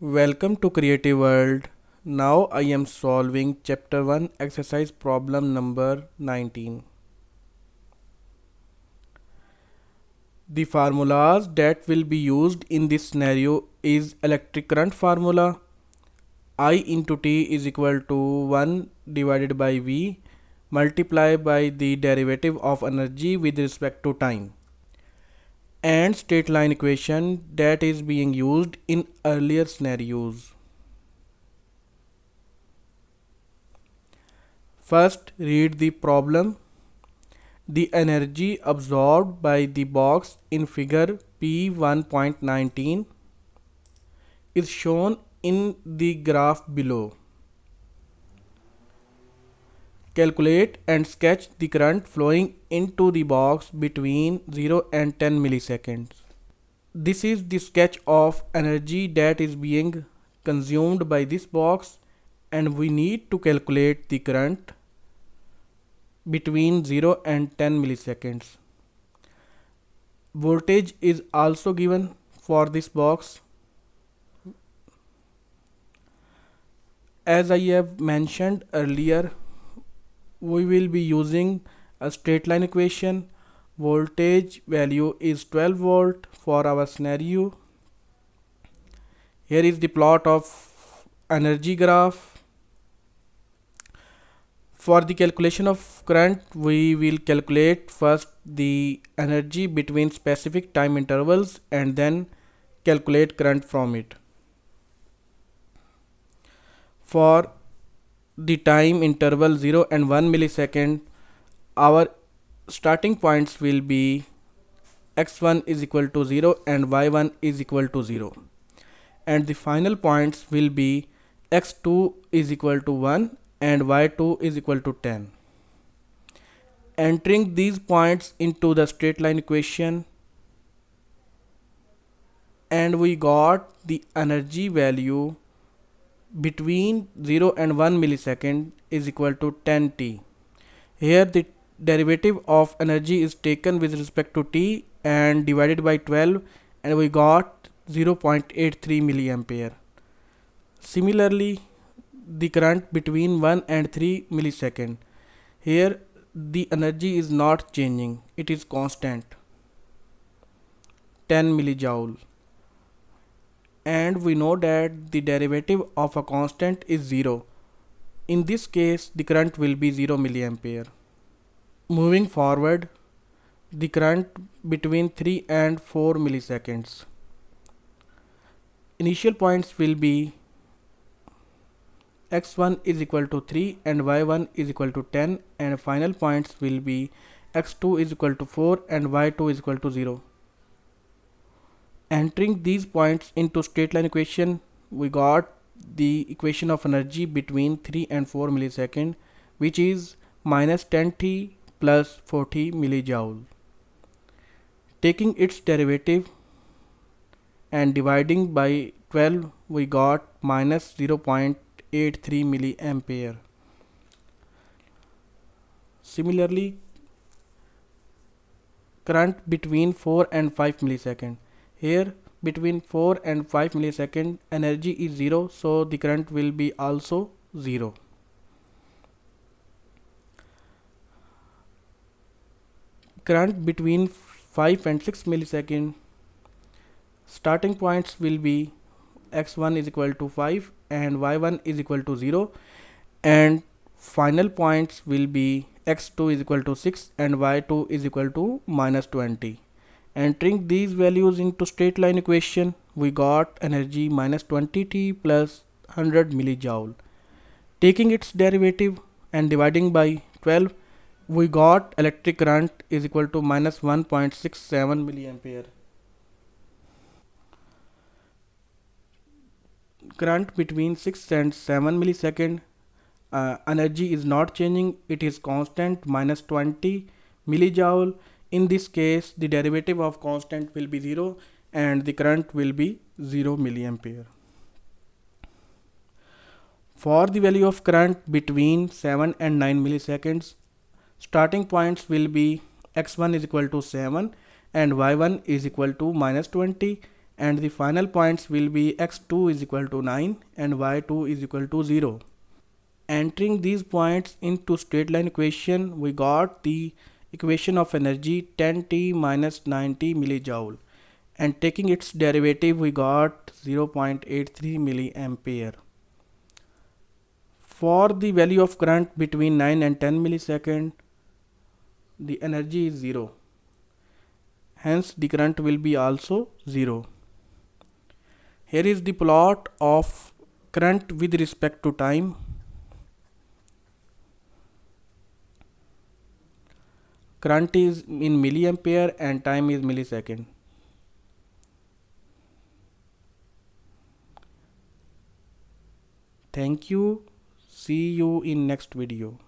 Welcome to Creative World. Now I am solving chapter 1 exercise problem number 19. The formulas that will be used in this scenario is electric current formula. I into T is equal to 1 divided by V multiplied by the derivative of energy with respect to time, and straight line equation that is being used in earlier scenarios. First, read the problem. The energy absorbed by the box in figure P1.19 is shown in the graph below. Calculate and sketch the current flowing into the box between 0 and 10 milliseconds. This is the sketch of energy that is being consumed by this box, and we need to calculate the current between 0 and 10 milliseconds. Voltage is also given for this box. As I have mentioned earlier, we will be using a straight line equation. Voltage value is 12 volt for our scenario. Here is the plot of energy graph. For the calculation of current, we will calculate first the energy between specific time intervals and then calculate current from it. For the time interval 0 and 1 millisecond, our starting points will be x1 is equal to 0 and y1 is equal to 0, and the final points will be x2 is equal to 1 and y2 is equal to 10. Entering these points into the straight line equation, and we got the energy value between 0 and 1 millisecond is equal to 10t. Here the derivative of energy is taken with respect to t and divided by 12, and we got 0.83 milliampere. Similarly, the current between 1 and 3 millisecond. Here the energy is not changing, it is constant, 10 millijoule. And we know that the derivative of a constant is 0. In this case, the current will be 0 milliampere. Moving forward, the current between 3 and 4 milliseconds. Initial points will be x1 is equal to 3 and y1 is equal to 10, and final points will be x2 is equal to 4 and y2 is equal to 0. Entering these points into straight line equation, we got the equation of energy between 3 and 4 millisecond, which is minus 10t plus 40 millijoule. Taking its derivative and dividing by 12, we got minus 0.83 milliampere. Similarly, current between 4 and 5 millisecond. Here between 4 and 5 millisecond energy is 0, so the current will be also 0. Current between 5 and 6 millisecond, starting points will be x1 is equal to 5 and y1 is equal to 0, and final points will be x2 is equal to 6 and y2 is equal to minus 20. Entering these values into straight line equation, we got energy minus 20t plus 100 millijoule. Taking its derivative and dividing by 12, we got electric current is equal to minus 1.67 milliampere. Current between 6 and 7 millisecond, energy is not changing, it is constant, minus 20 millijoule. In this case, the derivative of constant will be 0 and the current will be 0 milliampere. For the value of current between 7 and 9 milliseconds, starting points will be x1 is equal to 7 and y1 is equal to minus 20, and the final points will be x2 is equal to 9 and y2 is equal to 0. Entering these points into straight line equation, we got the equation of energy 10T minus 90 millijoule, and taking its derivative we got 0.83 milliampere. For the value of current between 9 and 10 millisecond, the energy is 0. Hence the current will be also 0. Here is the plot of current with respect to time. Current is in milliampere and time is millisecond. Thank you. See you in next video.